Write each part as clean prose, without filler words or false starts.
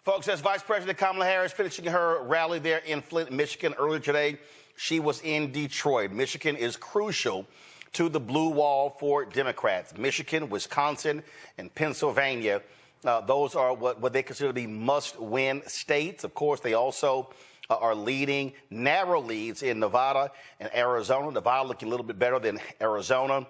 Folks, that's Vice President Kamala Harris finishing her rally there in Flint, Michigan earlier today. She was in Detroit. Michigan is crucial to the blue wall for Democrats. Michigan, Wisconsin, and Pennsylvania, those are what they consider to be must-win states. Of course, they also are leading narrow leads in Nevada and Arizona. Nevada looking a little bit better than Arizona.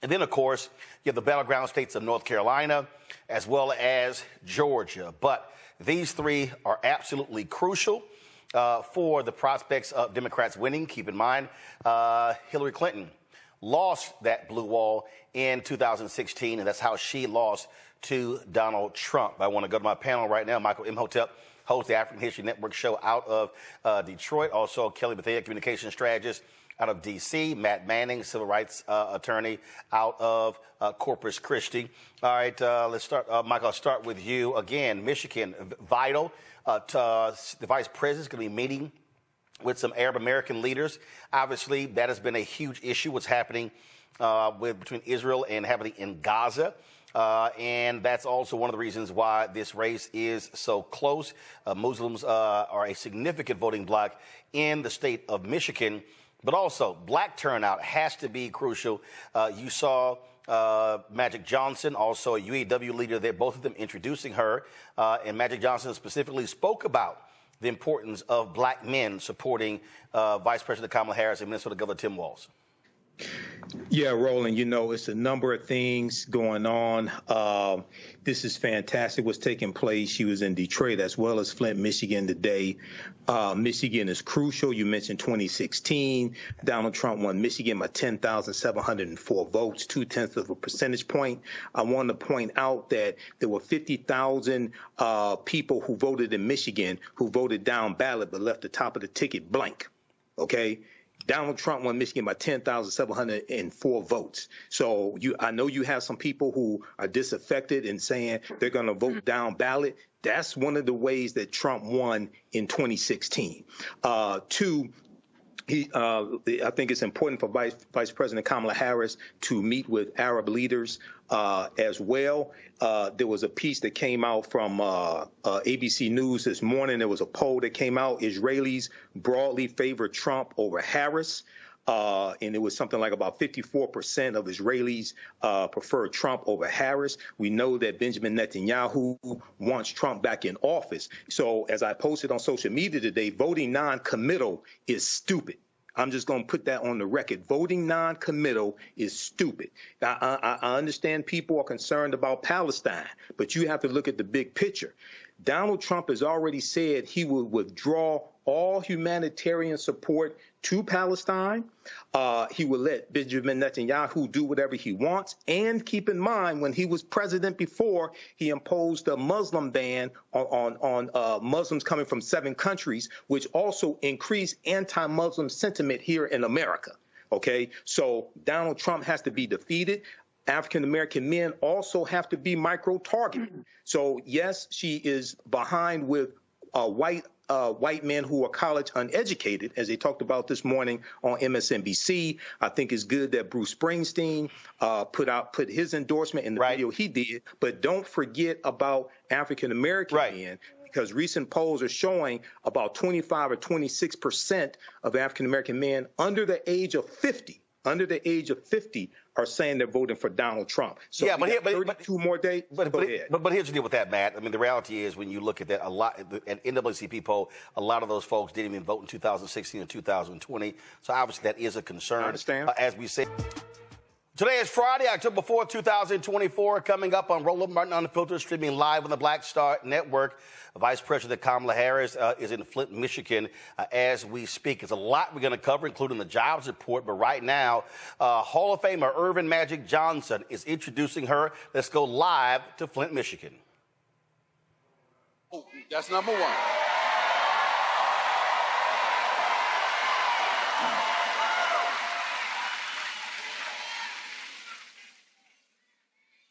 And then, of course, you have the battleground states of North Carolina as well as Georgia. But these three are absolutely crucial for the prospects of Democrats winning. Keep in mind, Hillary Clinton lost that blue wall in 2016, and that's how she lost to Donald Trump. I want to go to my panel right now. Michael Imhotep hosts the African History Network show out of Detroit. Also, Kelly Bethea, communication strategist out of D.C. Matt Manning, civil rights attorney out of Corpus Christi. All right, let's start. Michael, I'll start with you. Again, Michigan, vital. The vice president is going to be meeting with some Arab American leaders. Obviously, that has been a huge issue, what's happening between Israel and happening in Gaza. And that's also one of the reasons why this race is so close. Muslims are a significant voting bloc in the state of Michigan. But also, black turnout has to be crucial. You saw Magic Johnson, also a UAW leader there, both of them introducing her. And Magic Johnson specifically spoke about the importance of black men supporting Vice President Kamala Harris and Minnesota Governor Tim Walz. Yeah, Roland, you know, it's a number of things going on. This is fantastic what's taking place. She was in Detroit as well as Flint, Michigan today. Michigan is crucial. You mentioned 2016. Donald Trump won Michigan by 10,704 votes, 0.2 of a percentage point. I want to point out that there were 50,000 people who voted in Michigan who voted down ballot but left the top of the ticket blank. Okay. Donald Trump won Michigan by 10,704 votes. So I know you have some people who are disaffected and saying they're going to vote down ballot. That's one of the ways that Trump won in 2016. Two, I think it's important for Vice President Kamala Harris to meet with Arab leaders as well. There was a piece that came out from ABC News this morning. There was a poll that came out. Israelis broadly favor Trump over Harris. And it was something like about 54% of Israelis prefer Trump over Harris. We know that Benjamin Netanyahu wants Trump back in office. So as I posted on social media today, voting non-committal is stupid. I'm just going to put that on the record. Voting non-committal is stupid. I understand people are concerned about Palestine, but you have to look at the big picture. Donald Trump has already said he will withdraw all humanitarian support to Palestine. He will let Benjamin Netanyahu do whatever he wants. And keep in mind, when he was president before, he imposed a Muslim ban on Muslims coming from 7 countries, which also increased anti-Muslim sentiment here in America. Okay, so Donald Trump has to be defeated. African-American men also have to be micro-targeted. So, yes, she is behind with white men who are college uneducated, as they talked about this morning on MSNBC. I think it's good that Bruce Springsteen put his endorsement in the video he did. But don't forget about African-American men, because recent polls are showing about 25 or 26% of African-American men under the age of 50 are saying they're voting for Donald Trump. So yeah, but 32 more days. But here's the deal with that, Matt. I mean, the reality is when you look at that, a lot, an NAACP poll, a lot of those folks didn't even vote in 2016 and 2020. So obviously that is a concern. I understand. As we say. Today is Friday, October 4th, 2024. Coming up on Roland Martin Unfiltered, streaming live on the Black Star Network. Vice President Kamala Harris is in Flint, Michigan, as we speak. It's a lot we're going to cover, including the jobs report. But right now, Hall of Famer Irvin Magic Johnson is introducing her. Let's go live to Flint, Michigan. Oh, that's number one.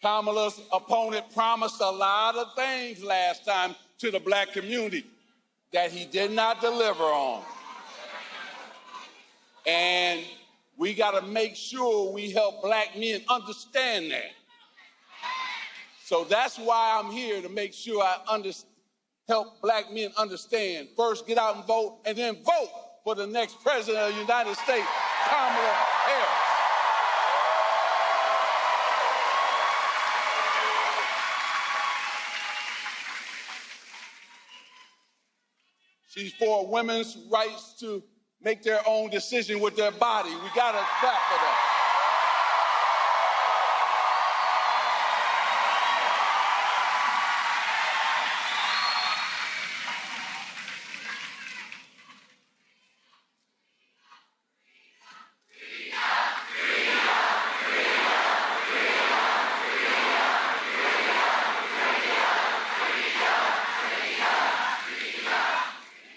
Kamala's opponent promised a lot of things last time to the black community that he did not deliver on. And we got to make sure we help black men understand that. So that's why I'm here, to make sure I help black men understand. First, get out and vote, and then vote for the next president of the United States, Kamala Harris. She's for women's rights to make their own decision with their body. We got to clap for that.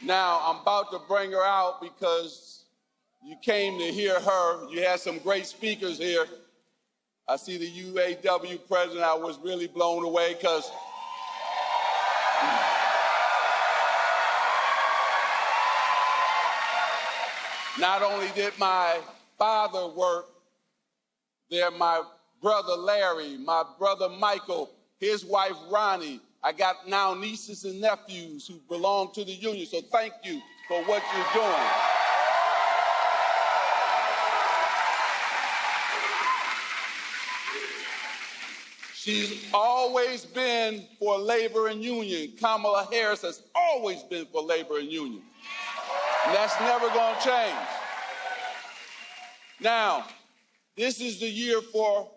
Now, I'm about to bring her out because you came to hear her. You had some great speakers here. I see the UAW president. I was really blown away because not only did my father work there, my brother Larry, my brother Michael, his wife Ronnie. I got now nieces and nephews who belong to the union, so thank you for what you're doing. She's always been for labor and union. Kamala Harris has always been for labor and union. And that's never going to change. Now, this is the year for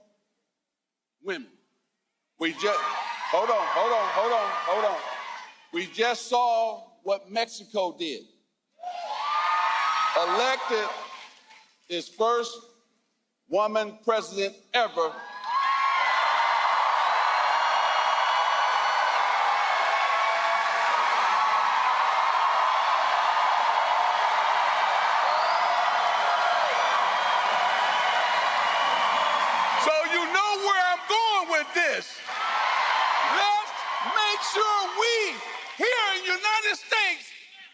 women. Hold on. We just saw what Mexico did. Elected its first woman president ever. So you know where I'm going with this. Let's make sure we, here in the United States,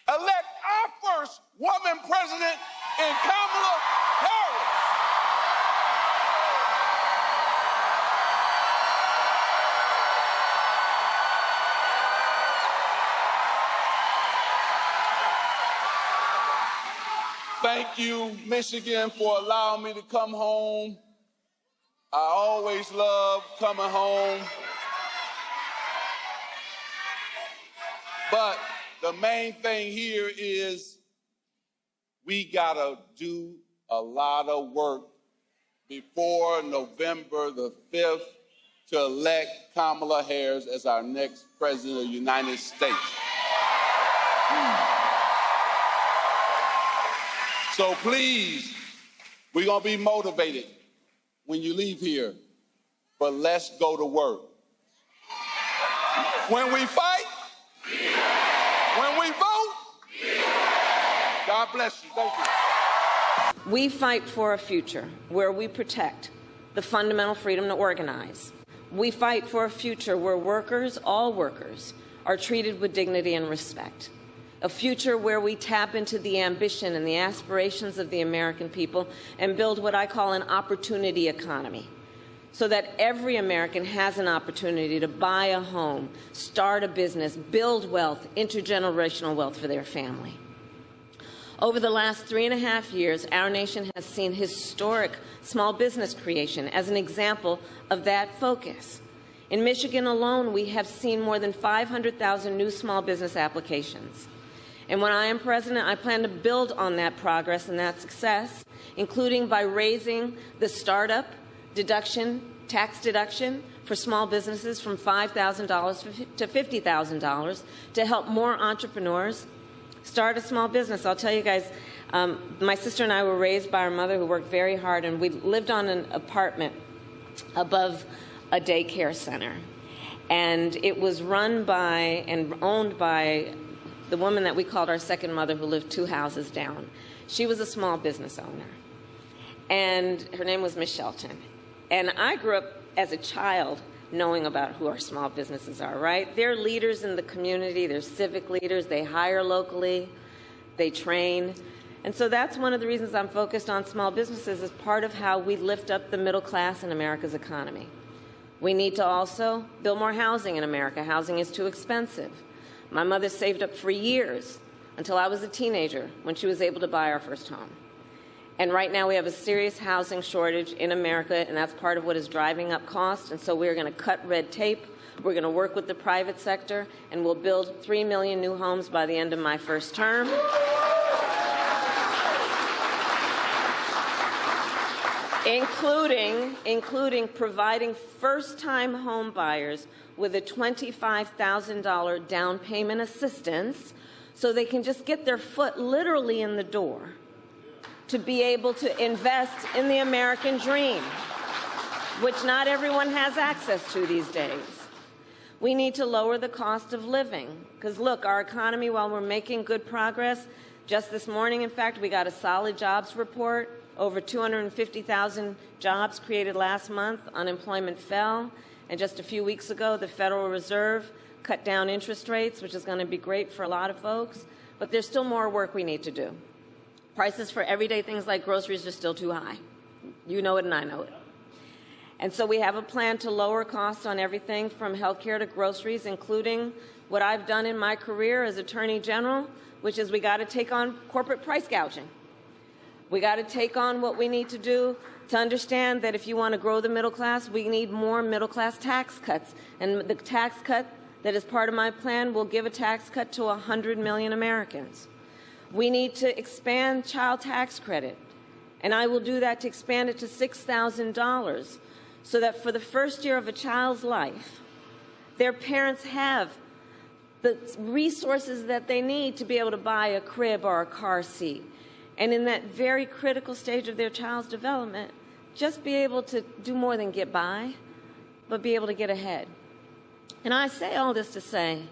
elect our first woman president in Kamala Harris. Thank you, Michigan, for allowing me to come home. I always love coming home. But the main thing here is we gotta do a lot of work before November the 5th to elect Kamala Harris as our next president of the United States. So please, we're gonna be motivated when you leave here, but let's go to work. When we fight, when we vote, God bless you. Thank you. We fight for a future where we protect the fundamental freedom to organize. We fight for a future where workers, all workers, are treated with dignity and respect. A future where we tap into the ambition and the aspirations of the American people and build what I call an opportunity economy, so that every American has an opportunity to buy a home, start a business, build wealth, intergenerational wealth for their family. Over the last 3.5 years, our nation has seen historic small business creation as an example of that focus. In Michigan alone, we have seen more than 500,000 new small business applications. And when I am president, I plan to build on that progress and that success, including by raising the startup deduction, tax deduction for small businesses from $5,000 to $50,000 to help more entrepreneurs start a small business. I'll tell you guys, my sister and I were raised by our mother who worked very hard, and we lived on an apartment above a daycare center. And it was run by and owned by the woman that we called our second mother, who lived 2 houses down. She was a small business owner, and her name was Miss Shelton. And I grew up as a child knowing about who our small businesses are, right? They're leaders in the community, they're civic leaders, they hire locally, they train. And so that's one of the reasons I'm focused on small businesses, as part of how we lift up the middle class in America's economy. We need to also build more housing in America. Housing is too expensive. My mother saved up for years until I was a teenager when she was able to buy our first home. And right now we have a serious housing shortage in America, and that's part of what is driving up costs. And so we're going to cut red tape. We're going to work with the private sector, and we'll build 3 million new homes by the end of my first term. Including providing first-time home buyers with a $25,000 down payment assistance so they can just get their foot literally in the door to be able to invest in the American dream, which not everyone has access to these days. We need to lower the cost of living because, look, our economy, while we're making good progress, just this morning, in fact, we got a solid jobs report. Over 250,000 jobs created last month. Unemployment fell. And just a few weeks ago, the Federal Reserve cut down interest rates, which is going to be great for a lot of folks. But there's still more work we need to do. Prices for everyday things like groceries are still too high. You know it and I know it. And so we have a plan to lower costs on everything from health care to groceries, including what I've done in my career as Attorney General, which is we got to take on corporate price gouging. We got to take on what we need to do to understand that if you want to grow the middle class, we need more middle class tax cuts. And the tax cut that is part of my plan will give a tax cut to 100 million Americans. We need to expand child tax credit, and I will do that to expand it to $6,000 so that for the first year of a child's life, their parents have the resources that they need to be able to buy a crib or a car seat. And in that very critical stage of their child's development, just be able to do more than get by, but be able to get ahead. And I say all this to say,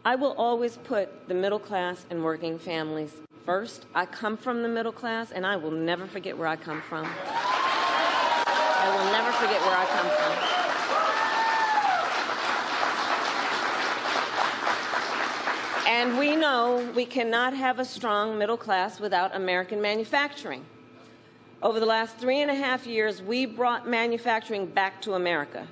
I will always put the middle class and working families first. I come from the middle class, and I will never forget where I come from. I will never forget where I come from. And we know we cannot have a strong middle class without American manufacturing. Over the last 3.5 years, we brought manufacturing back to America.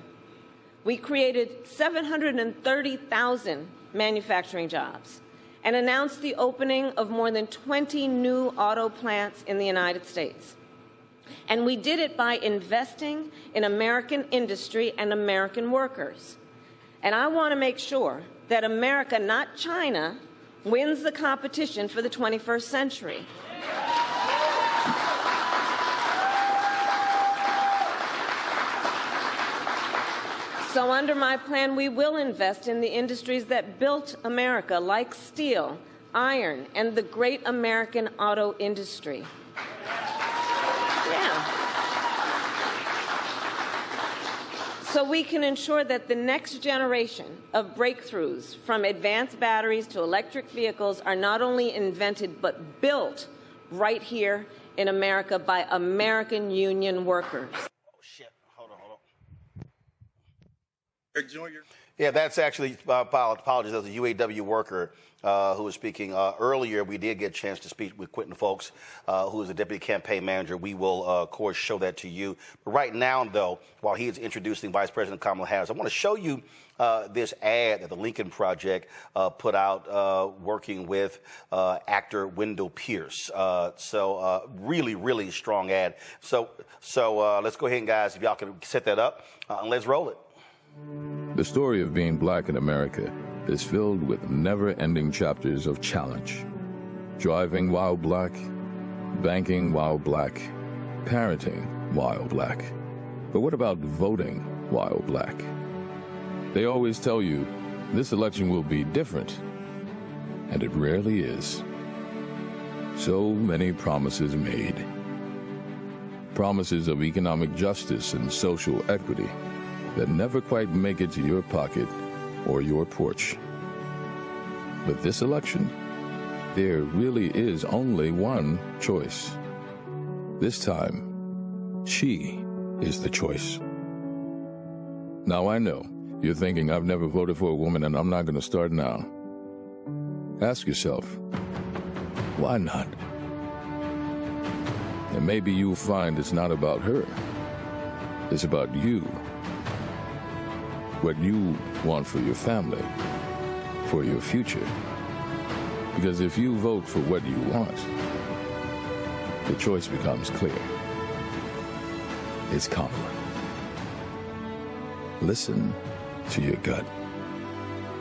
We created 730,000 manufacturing jobs and announced the opening of more than 20 new auto plants in the United States. And we did it by investing in American industry and American workers. And I want to make sure that America, not China, wins the competition for the 21st century. So under my plan, we will invest in the industries that built America, like steel, iron, and the great American auto industry. So we can ensure that the next generation of breakthroughs, from advanced batteries to electric vehicles, are not only invented but built right here in America by American union workers. Oh, shit. Hold on. Junior. Yeah, that's actually, apologies, as a UAW worker who was speaking earlier. We did get a chance to speak with Quentin Folks, who is the deputy campaign manager. We will, of course, show that to you. But right now, though, while he is introducing Vice President Kamala Harris, I want to show you this ad that the Lincoln Project put out working with actor Wendell Pierce. Really, really strong ad. So let's go ahead, guys, if y'all can set that up, and let's roll it. The story of being black in America is filled with never-ending chapters of challenge. Driving while black, banking while black, parenting while black. But what about voting while black? They always tell you this election will be different, and it rarely is. So many promises made. Promises of economic justice and social equity that never quite make it to your pocket or your porch. But this election, there really is only one choice. This time, she is the choice. Now I know you're thinking, I've never voted for a woman and I'm not going to start now. Ask yourself, why not? And maybe you'll find it's not about her. It's about you. What you want for your family, for your future. Because if you vote for what you want, the choice becomes clear. It's Kamala. Listen to your gut.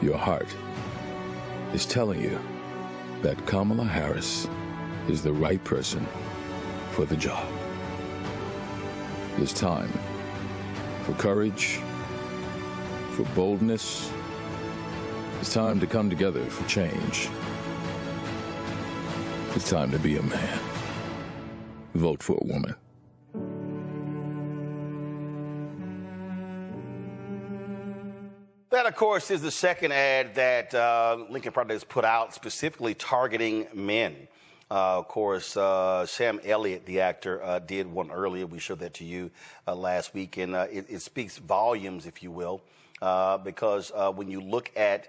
Your heart is telling you that Kamala Harris is the right person for the job. It's time for courage, for boldness. It's time to come together for change. It's time to be a man. Vote for a woman. That, of course, is the second ad that Lincoln Project has put out specifically targeting men. Of course, Sam Elliott, the actor, did one earlier. We showed that to you last week, and it speaks volumes, if you will, because when you look at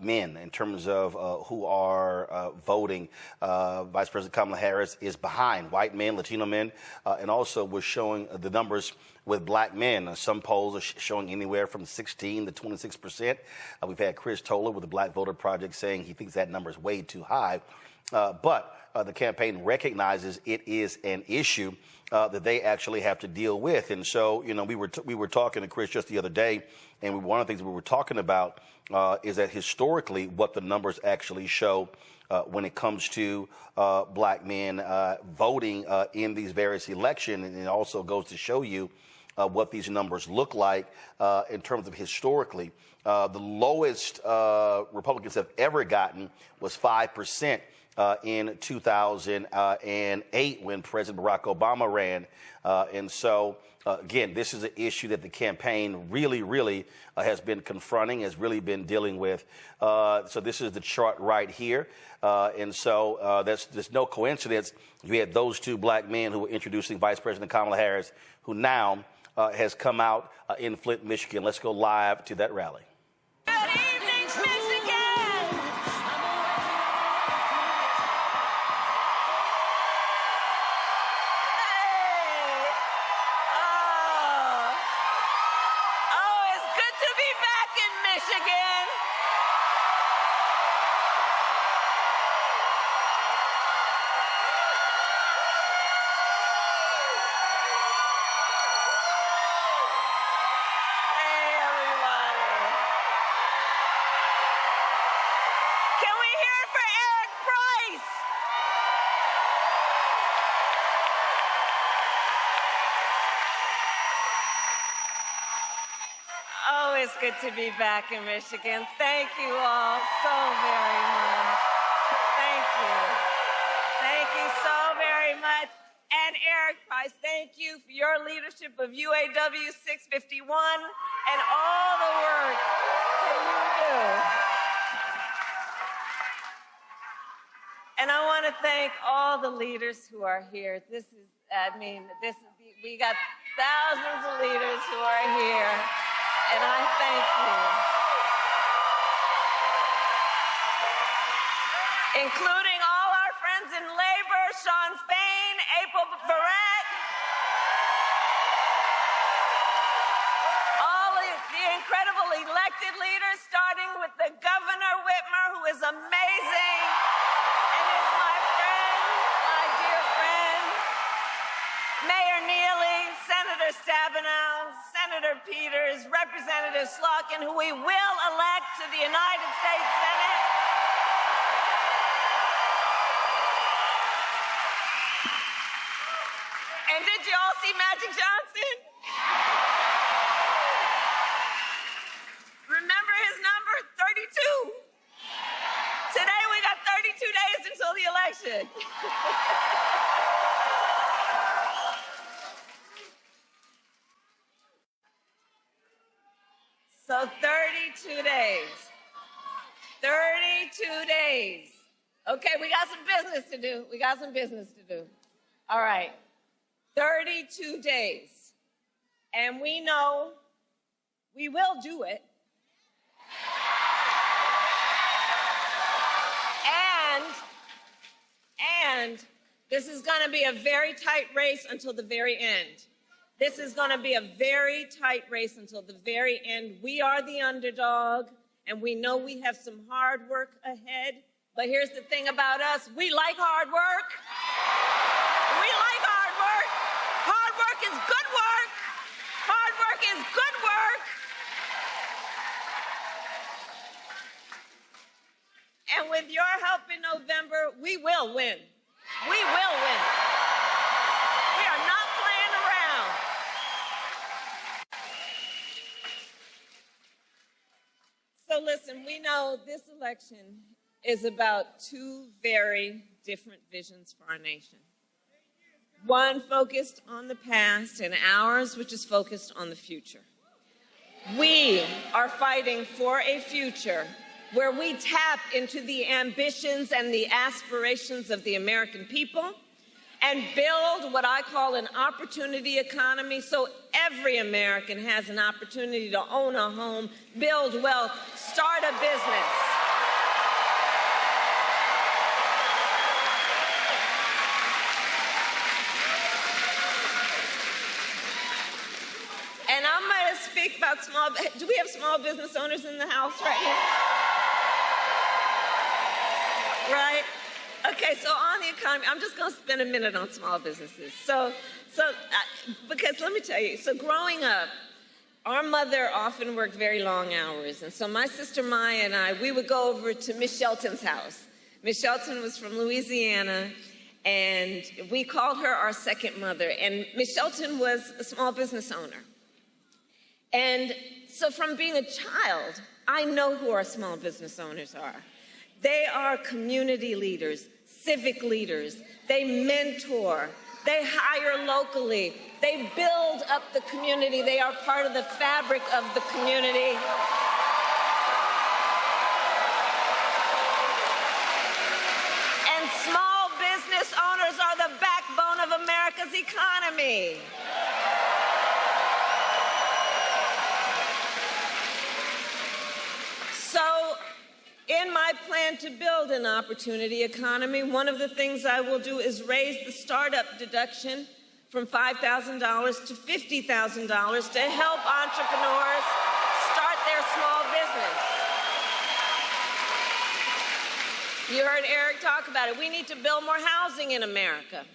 men in terms of who are voting, Vice President Kamala Harris is behind white men, Latino men, and also we're showing the numbers with black men. Some polls are showing anywhere from 16 to 26%. We've had Chris Toller with the Black Voter Project saying he thinks that number is way too high. But the campaign recognizes it is an issue that they actually have to deal with. And so, you know, we were talking to Chris just the other day, and one of the things we were talking about is that historically what the numbers actually show when it comes to black men voting in these various elections. And it also goes to show you what these numbers look like in terms of historically. The lowest Republicans have ever gotten was 5%. In 2008 when President Barack Obama ran. And so, again, this is an issue that the campaign really has been confronting, has really been dealing with. So this is the chart right here. And so there's no coincidence. You had those two black men who were introducing Vice President Kamala Harris, who now has come out in Flint, Michigan. Let's go live to that rally. It's good to be back in Michigan. Thank you all so very much. Thank you. Thank you so very much. And Eric Price, thank you for your leadership of UAW 651 and all the work that you do. And I want to thank all the leaders who are here. We got thousands of leaders who are here. And I thank you. Including all our friends in labor, Sean Fain, April Barrett, all of the incredible elected leaders, starting with the Governor Whitmer, who is amazing, and is my friend, my dear friend, Mayor Neely, Senator Stabenow, Senator Peters, Representative Slotkin, who we will elect to the United States Senate. And did you all see Magic Johnson? Remember his number? 32. Today we got 32 days until the election. So 32 days. 32 days. Okay, we got some business to do. All right. 32 days. And we know we will do it. And this is going to be a very tight race until the very end. This is going to be a very tight race until the very end. We are the underdog, and we know we have some hard work ahead. But here's the thing about us, we like hard work. We like hard work. Hard work is good work. Hard work is good work. And with your help in November, we will win. We will win. We are not playing around. So listen, we know this election is about two very different visions for our nation. One focused on the past, and ours, which is focused on the future. We are fighting for a future where we tap into the ambitions and the aspirations of the American people and build what I call an opportunity economy, so every American has an opportunity to own a home, build wealth, start a business. And I'm going to speak about do we have small business owners in the house right here? Right? Okay, so on the economy, I'm just going to spend a minute on small businesses. Because let me tell you, so growing up, our mother often worked very long hours. And so my sister Maya and I, we would go over to Miss Shelton's house. Miss Shelton was from Louisiana, and we called her our second mother. And Miss Shelton was a small business owner. And so from being a child, I know who our small business owners are. They are community leaders, civic leaders. They mentor. They hire locally. They build up the community. They are part of the fabric of the community. And small business owners are the backbone of America's economy. So, in my plan to build an opportunity economy, one of the things I will do is raise the startup deduction from $5,000 to $50,000 to help entrepreneurs start their small business. You heard Eric talk about it. We need to build more housing in America.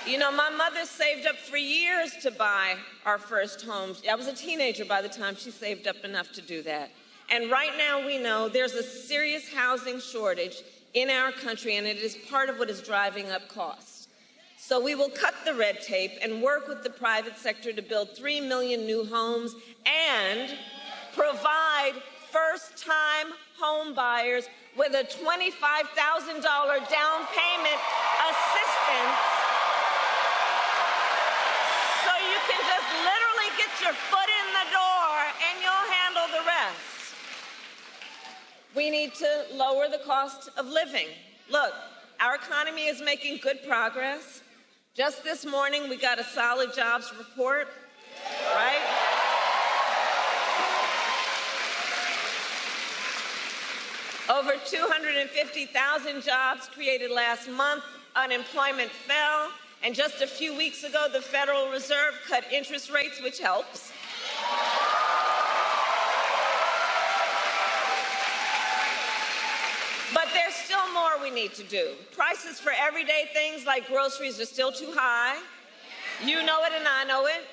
You know, my mother saved up for years to buy our first home. I was a teenager by the time she saved up enough to do that. And right now we know there's a serious housing shortage in our country, and it is part of what is driving up costs. So we will cut the red tape and work with the private sector to build 3 million new homes and provide first-time home buyers with a $25,000 down payment assistance, so you can just literally get your foot in the door and you'll handle the rest. We need to lower the cost of living. Look, our economy is making good progress. Just this morning, we got a solid jobs report, right? Over 250,000 jobs created last month. Unemployment fell. And just a few weeks ago, the Federal Reserve cut interest rates, which helps. But there's still more we need to do. Prices for everyday things like groceries are still too high. You know it and I know it.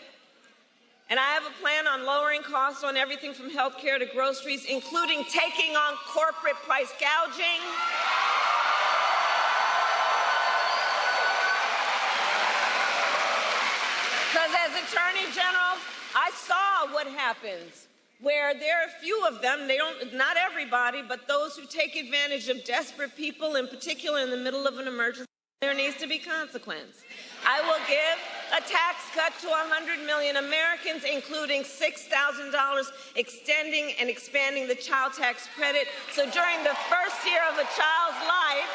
And I have a plan on lowering costs on everything from health care to groceries, including taking on corporate price gouging. Because as Attorney General, I saw what happens where there are a few of them, not everybody, but those who take advantage of desperate people, in particular in the middle of an emergency. There needs to be consequence. I will give a tax cut to 100 million Americans, including $6,000, extending and expanding the child tax credit. So during the first year of a child's life,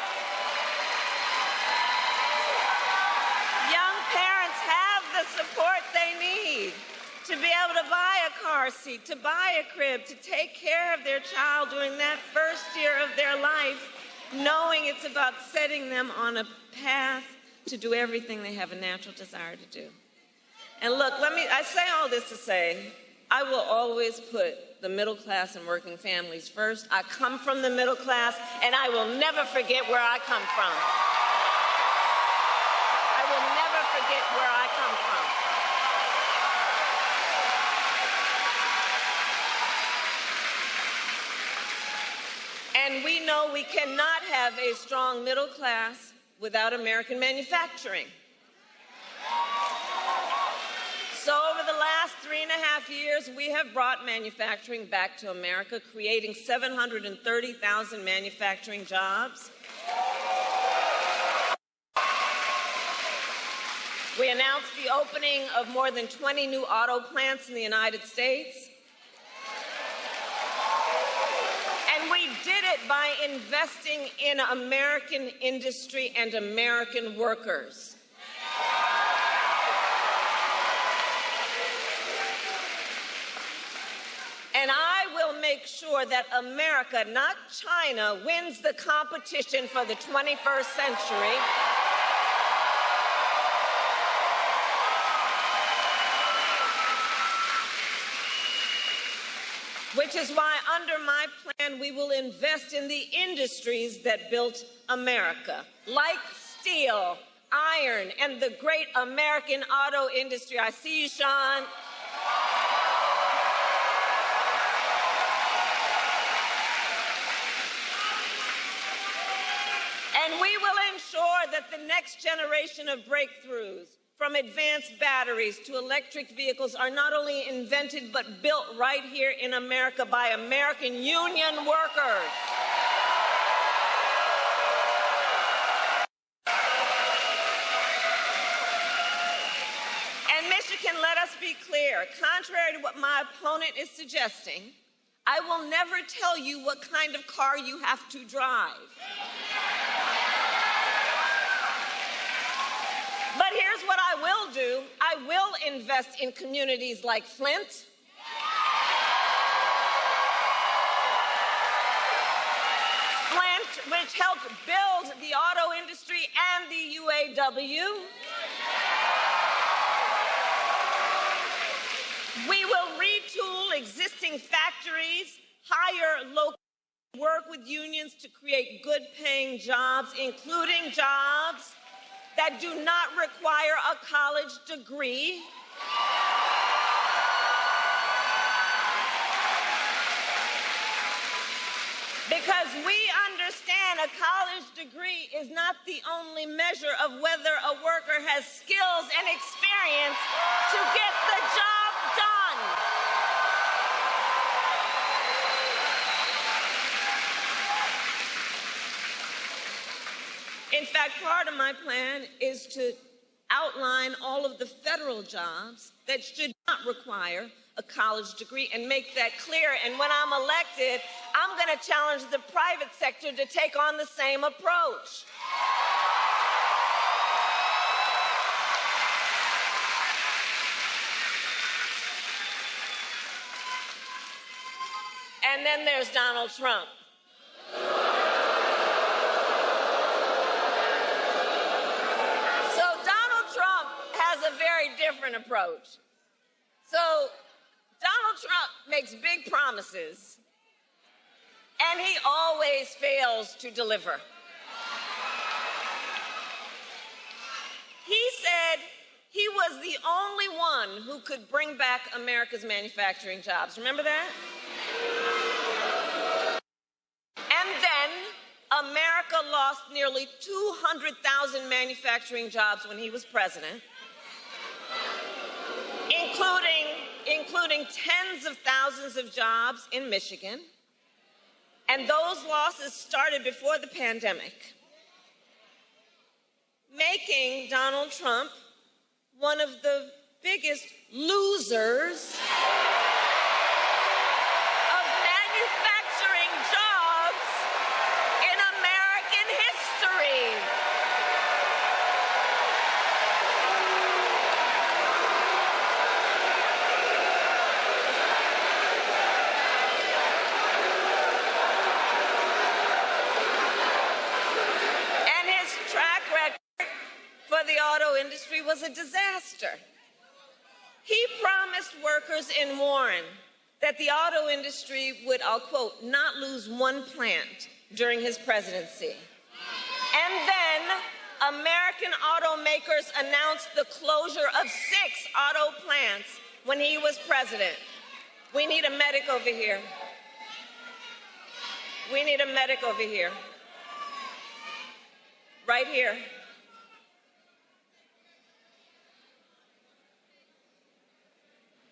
young parents have the support they need to be able to buy a car seat, to buy a crib, to take care of their child during that first year of their life, knowing it's about setting them on a path to do everything they have a natural desire to do. And look, I say all this to say, I will always put the middle class and working families first. I come from the middle class, and I will never forget where I come from. I will never forget where I come from. And we know we cannot have a strong middle class without American manufacturing. So over the last 3.5 years, we have brought manufacturing back to America, creating 730,000 manufacturing jobs. We announced the opening of more than 20 new auto plants in the United States. And we did it by investing in American industry and American workers. And I will make sure that America, not China, wins the competition for the 21st century. Which is why, under my plan, we will invest in the industries that built America, like steel, iron, and the great American auto industry. I see you, Sean. And we will ensure that the next generation of breakthroughs, from advanced batteries to electric vehicles, are not only invented but built right here in America by American union workers. And Michigan, let us be clear, contrary to what my opponent is suggesting, I will never tell you what kind of car you have to drive. But here's what I will do. I will invest in communities like Flint. Flint, which helped build the auto industry and the UAW. We will retool existing factories, hire local, work with unions to create good-paying jobs, including jobs that do not require a college degree. Because we understand a college degree is not the only measure of whether a worker has skills and experience to get the job done. In fact, part of my plan is to outline all of the federal jobs that should not require a college degree and make that clear. And when I'm elected, I'm going to challenge the private sector to take on the same approach. And then there's Donald Trump. A very different approach. So Donald Trump makes big promises, and he always fails to deliver. He said he was the only one who could bring back America's manufacturing jobs. Remember that? And then America lost nearly 200,000 manufacturing jobs when he was president. Including tens of thousands of jobs in Michigan. And those losses started before the pandemic, making Donald Trump one of the biggest losers of manufacturing jobs in American history. The auto industry was a disaster. He promised workers workers in Warren that the auto industry would, I'll quote, not lose one plant during his presidency. And then American automakers announced the closure of 6 auto plants when he was president. We need a medic over here. We need a medic over here. Right here.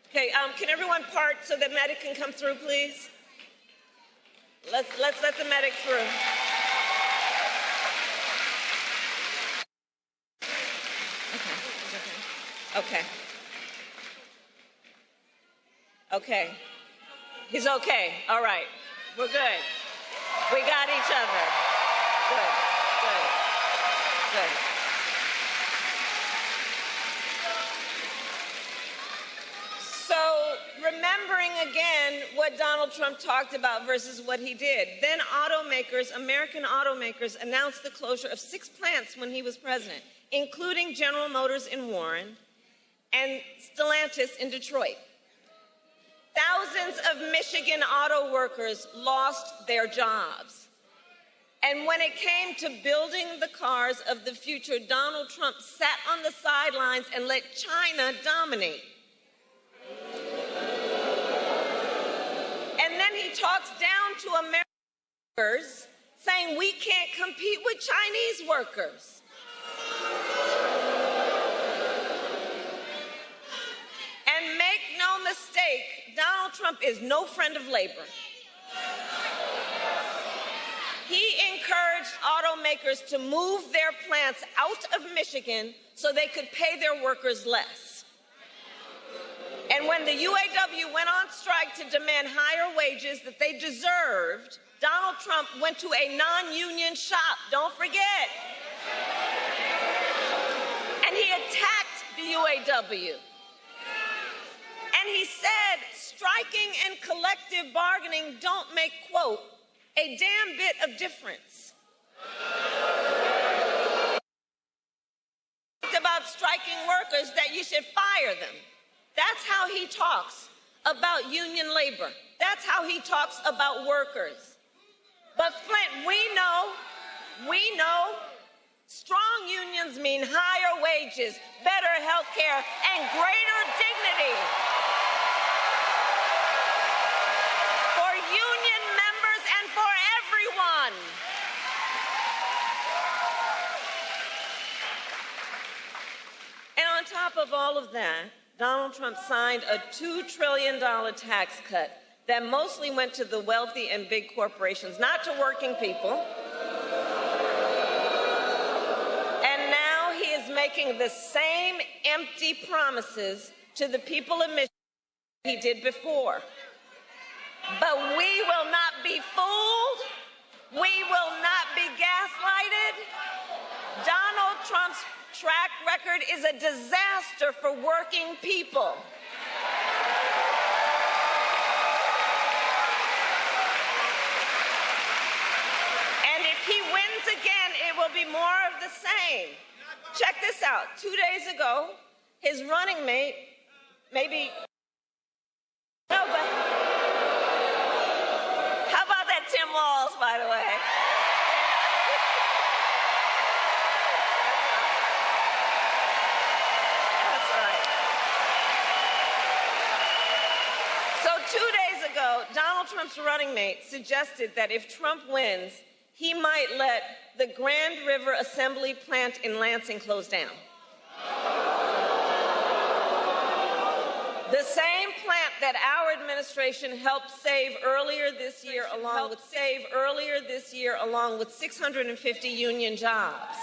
Okay, can everyone part so the medic can come through, please? Let's let the medic through. Okay. Okay. He's okay. All right. We're good. We got each other. Good. So, remembering again what Donald Trump talked about versus what he did, then American automakers announced the closure of 6 plants when he was president, including General Motors in Warren and Stellantis in Detroit. Thousands of Michigan auto workers lost their jobs. And when it came to building the cars of the future, Donald Trump sat on the sidelines and let China dominate. And then he talks down to American workers, saying we can't compete with Chinese workers. And make no mistake, Donald Trump is no friend of labor. He encouraged automakers to move their plants out of Michigan so they could pay their workers less. And when the UAW went on strike to demand higher wages that they deserved, Donald Trump went to a non-union shop, don't forget. And he attacked the UAW. And he said striking and collective bargaining don't make, quote, a damn bit of difference. About striking workers that you should fire them. That's how he talks about union labor. That's how he talks about workers. But Flint, we know strong unions mean higher wages, better health care, and greater dignity for union members and for everyone. And on top of all of that, Donald Trump signed a $2 trillion tax cut that mostly went to the wealthy and big corporations, not to working people. And now he is making the same empty promises to the people of Michigan he did before. But we will not be fooled. We will not be gaslighted. Donald Trump's track record is a disaster for working people. And if he wins again, it will be more of the same. Check this out. 2 days ago, his running mate, maybe, no, but how about that Tim Walz, by the way? So 2 days ago, Donald Trump's running mate suggested that if Trump wins, he might let the Grand River Assembly plant in Lansing close down. The same plant that our administration helped save earlier this year along with 650 union jobs.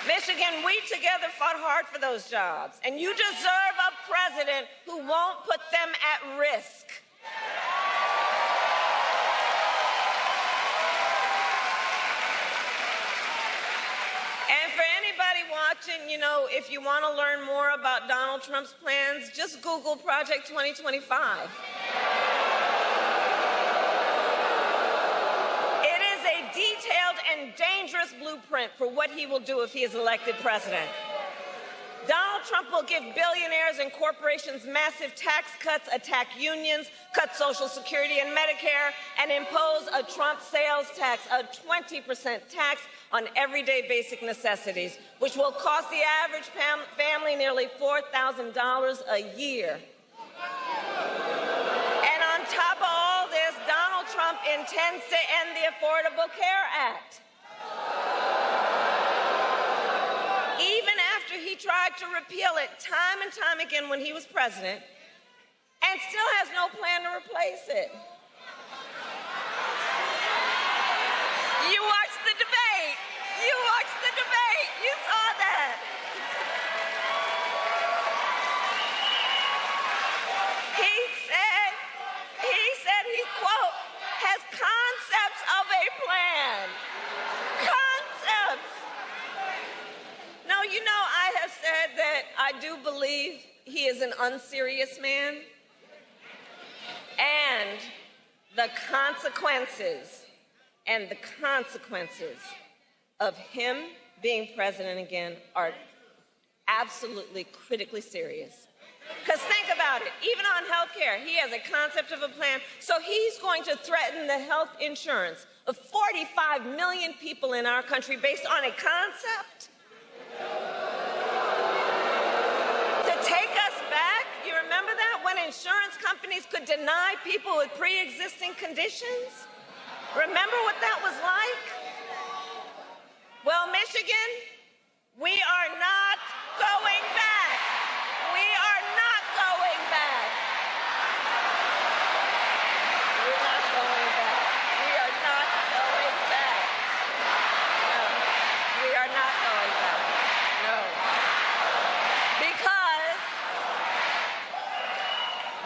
Michigan, we together fought hard for those jobs, and you deserve a president who won't put them at risk. And for anybody watching, you know, if you want to learn more about Donald Trump's plans, just Google Project 2025. It is a detailed and dangerous blueprint for what he will do if he is elected president. Donald Trump will give billionaires and corporations massive tax cuts, attack unions, cut Social Security and Medicare, and impose a Trump sales tax, a 20% tax on everyday basic necessities, which will cost the average family nearly $4,000 a year. And on top of all this, Donald Trump intends to end the Affordable Care Act. Even after he tried to repeal it time and time again when he was president, and still has no plan to replace it. You watched the debate. You watched the debate. You saw that. He said he, quote, has concepts of a plan. Concepts. No, you know, I have said that I do believe he is an unserious man. And the consequences of him being president again are absolutely critically serious. Because think about it, even on health care, he has a concept of a plan. So he's going to threaten the health insurance of 45 million people in our country based on a concept? To take us back, you remember that? When insurance companies could deny people with pre-existing conditions? Remember what that was like? Well, Michigan, we are not going back. We are not going back. We're not going back. We are not going back. No, we are not going back. No. Because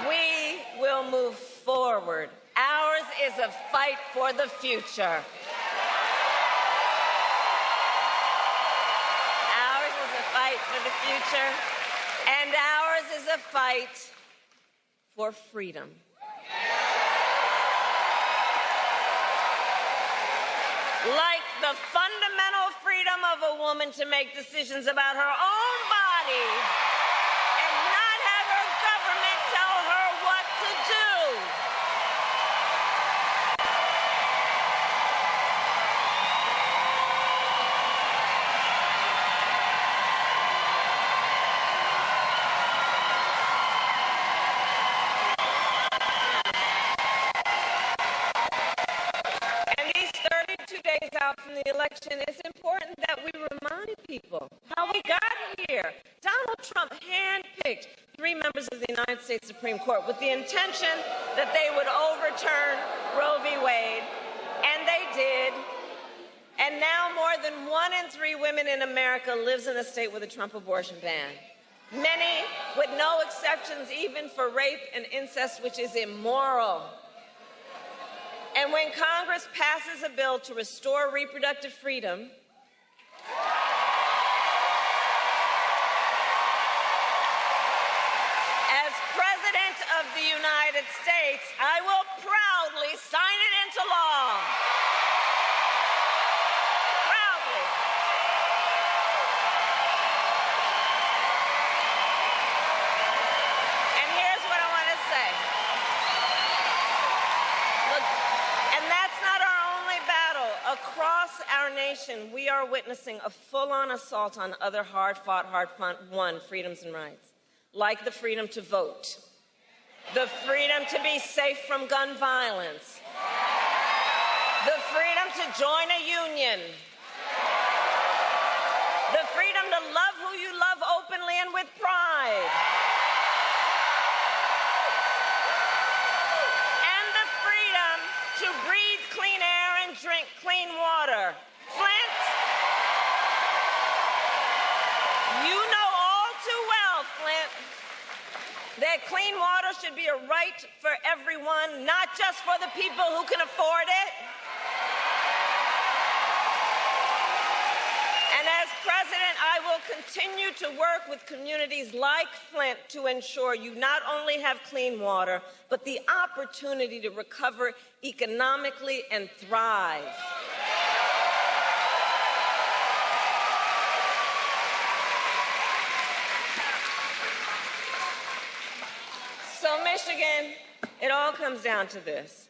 we will move forward. Ours is a fight for the future. Ours is a fight for the future. And ours is a fight for freedom. Like the fundamental freedom of a woman to make decisions about her own body and not have her government tell her what to do. Out from the election, it's important that we remind people how we got here. Donald Trump handpicked 3 members of the United States Supreme Court with the intention that they would overturn Roe v. Wade, and they did. And now more than 1 in 3 women in America lives in a state with a Trump abortion ban. Many with no exceptions, even for rape and incest, which is immoral. And when Congress passes a bill to restore reproductive freedom, as President of the United States, I will proudly sign it into law. Proudly. And here's what I want to say. Across our nation, we are witnessing a full-on assault on other hard-fought, hard-won freedoms and rights, like the freedom to vote, the freedom to be safe from gun violence, the freedom to join a union, the freedom to love who you love openly and with pride, and the freedom to breathe clean air and drink clean water. Flint, you know all too well, Flint, that clean water should be a right for everyone, not just for the people who can afford it. And as president, I will continue to work with communities like Flint to ensure you not only have clean water, but the opportunity to recover economically and thrive. Michigan, it all comes down to this.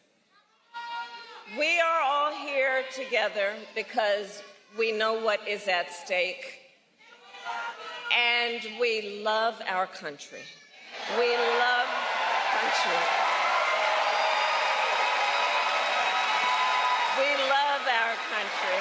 We are all here together because we know what is at stake, and we love our country. We love country. We love our country.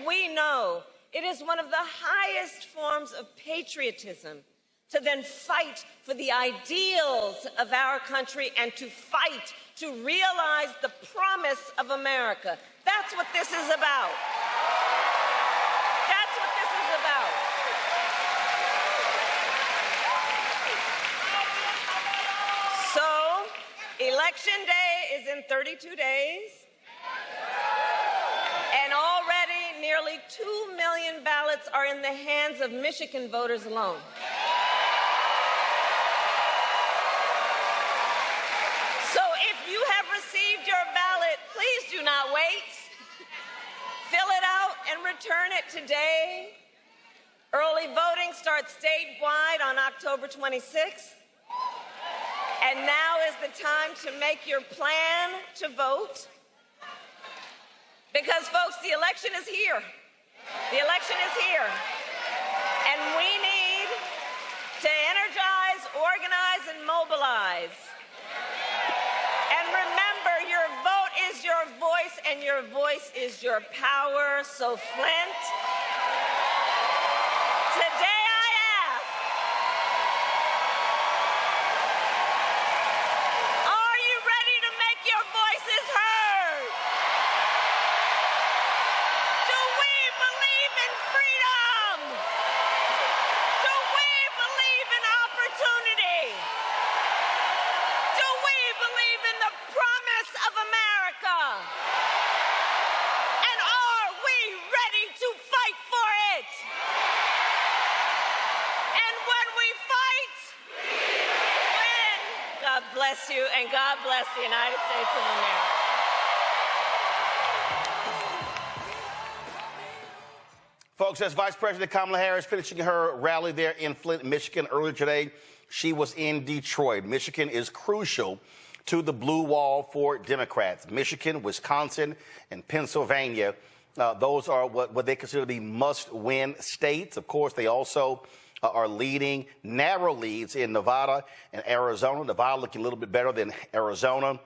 We know it is one of the highest forms of patriotism to then fight for the ideals of our country and to fight to realize the promise of America. That's what this is about. That's what this is about. So, Election Day is in 32 days. And already nearly 2 million ballots are in the hands of Michigan voters alone. So if you have received your ballot, please do not wait. Fill it out and return it today. Early voting starts statewide on October 26th. And now is the time to make your plan to vote. Because, folks, the election is here. The election is here. And we need to energize, organize, and mobilize. And remember, your vote is your voice, and your voice is your power. So, Flint, today I ask, are you ready to make your voices heard? Bless you, and God bless the United States of America. Folks, that's Vice President Kamala Harris finishing her rally there in Flint, Michigan earlier today. She was in Detroit. Michigan is crucial to the blue wall for Democrats. Michigan, Wisconsin, and Pennsylvania, those are what they consider to be must-win states. Of course, they also are leading narrow leads in Nevada and Arizona. Nevada looking a little bit better than Arizona.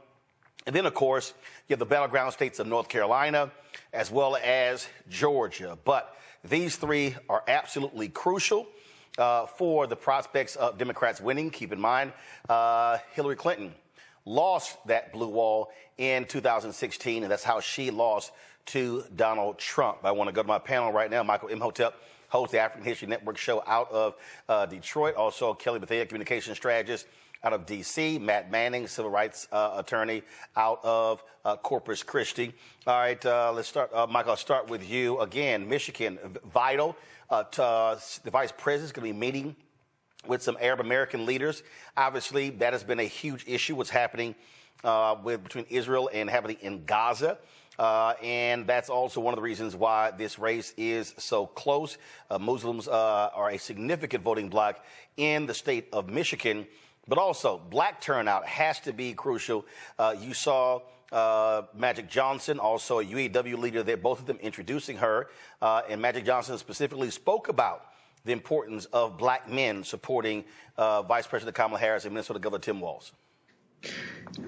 And then, of course, you have the battleground states of North Carolina as well as Georgia. But these three are absolutely crucial for the prospects of Democrats winning. Keep in mind, Hillary Clinton lost that blue wall in 2016, and that's how she lost to Donald Trump. I want to go to my panel right now. Michael Imhotep hosts the African History Network show out of Detroit. Also, Kelly Bethea, communication strategist out of D.C. Matt Manning, civil rights attorney out of Corpus Christi. All right, let's start. Michael, I'll start with you. Again, Michigan, vital. The vice president is going to be meeting with some Arab American leaders. Obviously, that has been a huge issue, what's happening between Israel and happening in Gaza. And that's also one of the reasons why this race is so close. Muslims are a significant voting bloc in the state of Michigan, but also black turnout has to be crucial. You saw Magic Johnson, also a UAW leader there, both of them introducing her. And Magic Johnson specifically spoke about the importance of black men supporting Vice President Kamala Harris and Minnesota Governor Tim Walz.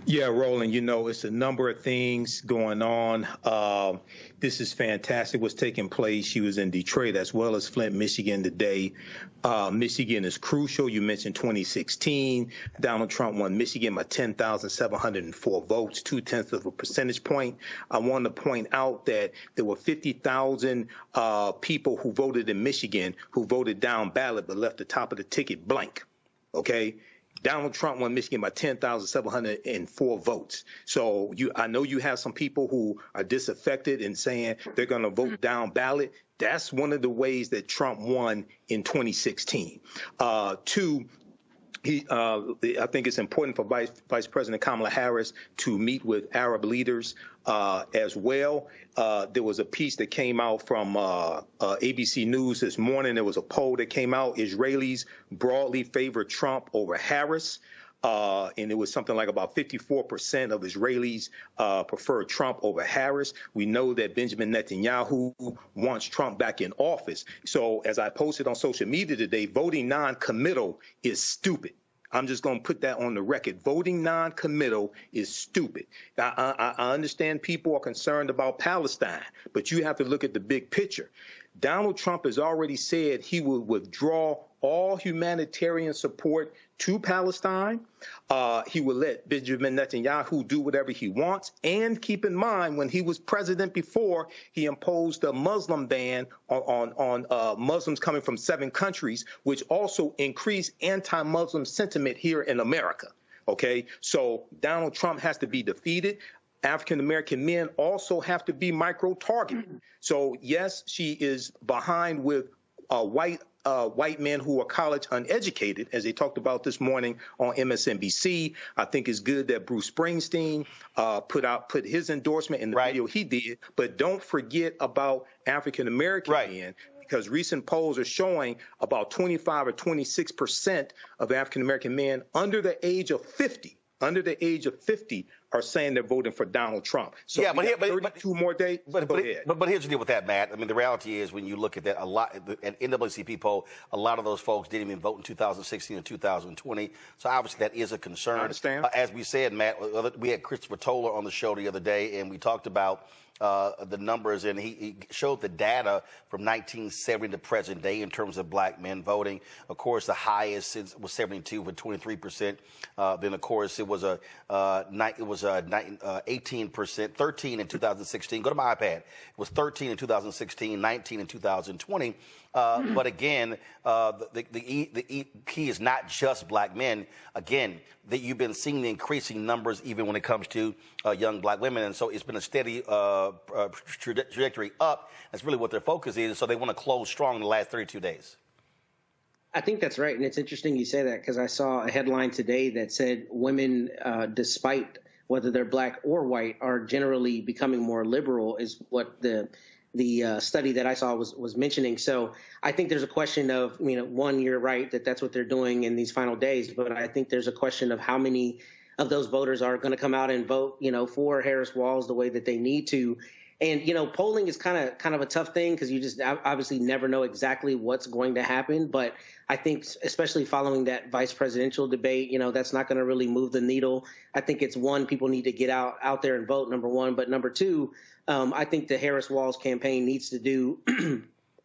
Yeah, Roland, you know, it's a number of things going on. This is fantastic what's taking place. She was in Detroit as well as Flint, Michigan today. Michigan is crucial. You mentioned 2016. Donald Trump won Michigan by 10,704 votes, 0.2 of a percentage point. I want to point out that there were 50,000 people who voted in Michigan who voted down ballot but left the top of the ticket blank. Okay? Donald Trump won Michigan by 10,704 votes. So I know you have some people who are disaffected and saying they're going to vote down ballot. That's one of the ways that Trump won in 2016. Two, I think it's important for Vice President Kamala Harris to meet with Arab leaders as well. There was a piece that came out from ABC News this morning. There was a poll that came out. Israelis broadly favor Trump over Harris. And it was something like about 54% of Israelis prefer Trump over Harris. We know that Benjamin Netanyahu wants Trump back in office. So as I posted on social media today, voting non-committal is stupid. I'm just going to put that on the record. Voting non-committal is stupid. I understand people are concerned about Palestine, but you have to look at the big picture. Donald Trump has already said he will withdraw all humanitarian support to Palestine. He will let Benjamin Netanyahu do whatever he wants. And keep in mind, when he was president before, he imposed a Muslim ban on Muslims coming from 7 countries, which also increased anti-Muslim sentiment here in America. Okay, so Donald Trump has to be defeated. African-American men also have to be micro-targeted. So, yes, she is behind with white men who are college uneducated, as they talked about this morning on MSNBC. I think it's good that Bruce Springsteen put his endorsement in the video he did. But don't forget about African-American men, because recent polls are showing about 25 or 26% of African-American men under the age of 50 are saying they're voting for Donald Trump. So yeah, but 32 more days. But here's the deal with that, Matt. I mean, the reality is when you look at that, a lot at NAACP poll, a lot of those folks didn't even vote in 2016 and 2020. So obviously that is a concern. I understand. As we said, Matt, we had Christopher Toller on the show the other day, and we talked about the numbers, and he showed the data from 1970 to present day in terms of black men voting. Of course, the highest was 72 with 23%. Then, of course, it was 18%, 13 in 2016. Go to my iPad. It was 13 in 2016, 19 in 2020. But again, the key is not just black men. Again, that you've been seeing the increasing numbers even when it comes to young black women. And so it's been a steady trajectory up. That's really what their focus is. So they want to close strong in the last 32 days. I think that's right. And it's interesting you say that, because I saw a headline today that said women, despite whether they're black or white, are generally becoming more liberal, is what the study that I saw was mentioning. So I think there's a question of, one, you're right that that's what they're doing in these final days. But I think there's a question of how many of those voters are going to come out and vote, for Harris Walz the way that they need to. And, polling is kind of a tough thing, because you just obviously never know exactly what's going to happen. But I think especially following that vice presidential debate, that's not going to really move the needle. I think it's one, people need to get out there and vote, number one. But number two, I think the Harris Walz campaign needs to do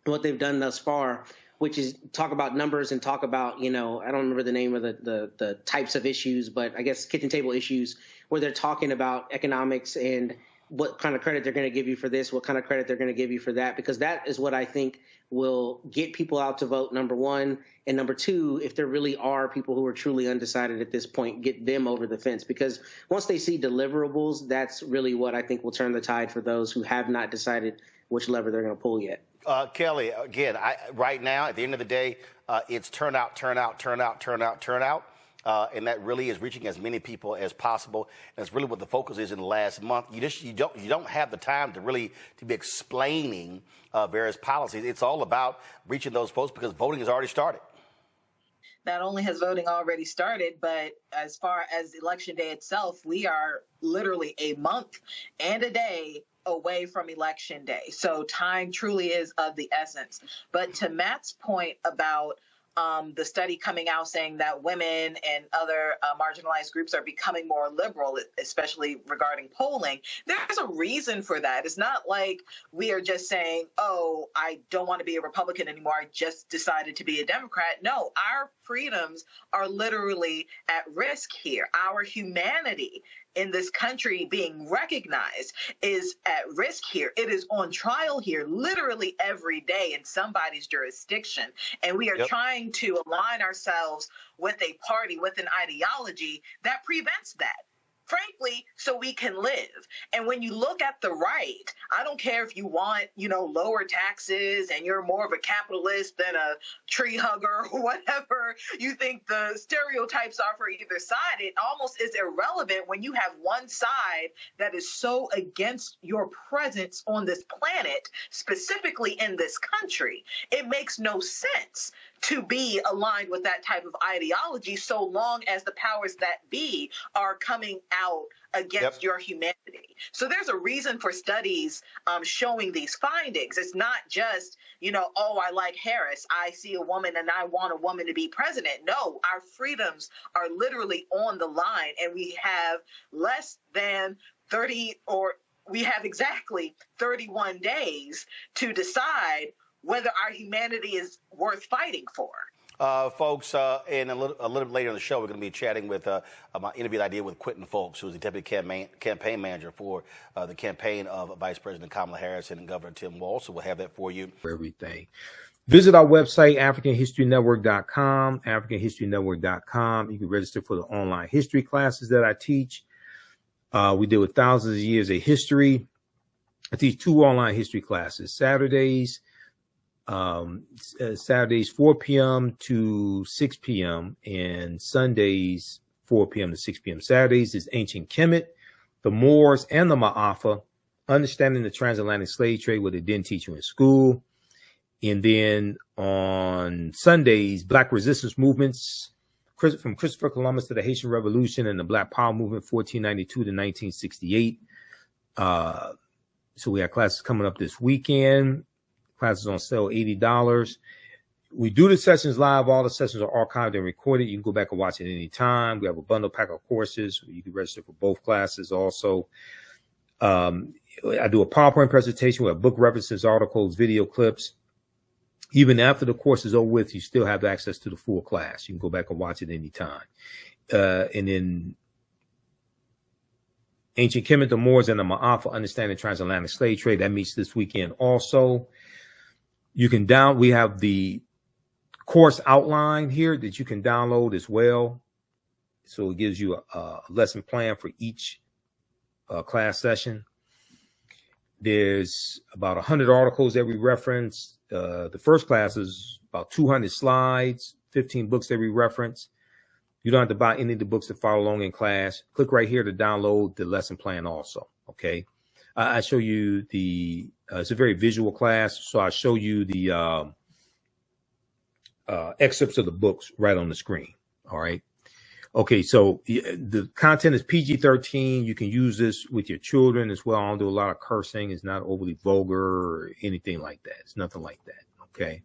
what they've done thus far, which is talk about numbers and talk about, I don't remember the name of the types of issues, but I guess kitchen table issues, where they're talking about economics and what kind of credit they're going to give you for this, what kind of credit they're going to give you for that, because that is what I think will get people out to vote, number one. And number two, if there really are people who are truly undecided at this point, get them over the fence, because once they see deliverables, that's really what I think will turn the tide for those who have not decided which lever they're going to pull yet. Kelly, again, right now, at the end of the day, it's turnout. And that really is reaching as many people as possible. And that's really what the focus is in the last month. You don't have the time to really be explaining various policies. It's all about reaching those folks, because voting has already started. Not only has voting already started, but as far as Election Day itself, we are literally a month and a day away from Election Day. So time truly is of the essence. But to Matt's point about the study coming out saying that women and other marginalized groups are becoming more liberal, especially regarding polling, there's a reason for that. It's not like we are just saying, oh, I don't want to be a Republican anymore, I just decided to be a Democrat. No, our freedoms are literally at risk here. Our humanity in this country being recognized is at risk here. It is on trial here literally every day in somebody's jurisdiction. And we are trying to align ourselves with a party, with an ideology that prevents that. frankly, so we can live. And when you look at the right, I don't care if you want, lower taxes and you're more of a capitalist than a tree hugger or whatever you think the stereotypes are for either side. It almost is irrelevant when you have one side that is so against your presence on this planet, specifically in this country. It makes no sense to be aligned with that type of ideology so long as the powers that be are coming out against your humanity. So there's a reason for studies showing these findings. It's not just, oh, I like Harris. I see a woman and I want a woman to be president. No, our freedoms are literally on the line, and we have less than 30, or we have exactly 31 days to decide whether our humanity is worth fighting for. Folks, and a little bit later in the show, we're going to be chatting with my interview that I did with Quentin Folks, who's the deputy campaign manager for the campaign of Vice President Kamala Harris and Governor Tim Walz. So we'll have that for you. Everything. Visit our website, AfricanHistoryNetwork.com, AfricanHistoryNetwork.com. You can register for the online history classes that I teach. We deal with thousands of years of history. I teach 2 online history classes, Saturdays 4 p.m. to 6 p.m. and Sundays 4 p.m. to 6 p.m. Saturdays is Ancient Kemet, the Moors, and the Ma'afa, understanding the transatlantic slave trade, what they didn't teach you in school. And then on Sundays, Black resistance movements, from Christopher Columbus to the Haitian Revolution and the Black Power movement, 1492 to 1968. So we have classes coming up this weekend. Classes on sale, $80. We do the sessions live. All the sessions are archived and recorded. You can go back and watch it any time. We have a bundle pack of courses. You can register for both classes also. I do a PowerPoint presentation with book references, articles, video clips. Even after the course is over with, you still have access to the full class. You can go back and watch it any time. And then Ancient Kemet, the Moors, and the Ma'afa, understanding transatlantic slave trade. That meets this weekend also. You can we have the course outline here that you can download as well. So it gives you a lesson plan for each class session. There's about 100 articles that we reference. The first class is about 200 slides, 15 books that we reference. You don't have to buy any of the books to follow along in class. Click right here to download the lesson plan also, okay? I show you it's a very visual class, so I show you the excerpts of the books right on the screen, all right? Okay, so the content is PG-13. You can use this with your children as well. I don't do a lot of cursing. It's not overly vulgar or anything like that. It's nothing like that, okay?